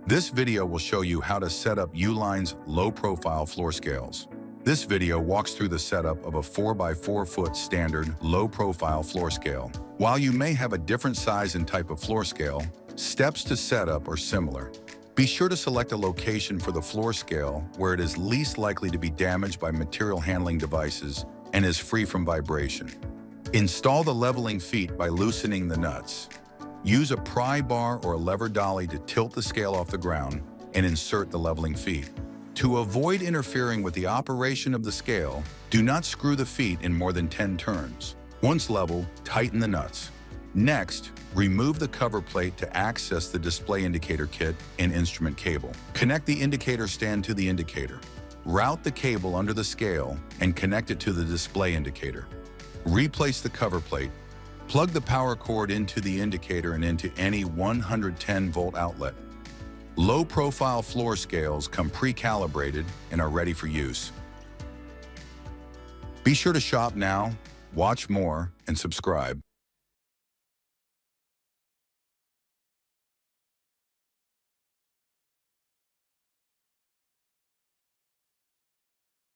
This video will show you how to set up Uline's low-profile floor scales. This video walks through the setup of a 4x4 foot standard low-profile floor scale. While you may have a different size and type of floor scale, steps to setup are similar. Be sure to select a location for the floor scale where it is least likely to be damaged by material handling devices and is free from vibration. Install the leveling feet by loosening the nuts. Use a pry bar or a lever dolly to tilt the scale off the ground and insert the leveling feet. To avoid interfering with the operation of the scale, do not screw the feet in more than 10 turns. Once level, tighten the nuts. Next, remove the cover plate to access the display indicator kit and instrument cable. Connect the indicator stand to the indicator. Route the cable under the scale and connect it to the display indicator. Replace the cover plate. Plug the power cord into the indicator and into any 110-volt outlet. Low-profile floor scales come pre-calibrated and are ready for use. Be sure to shop now, watch more, and subscribe.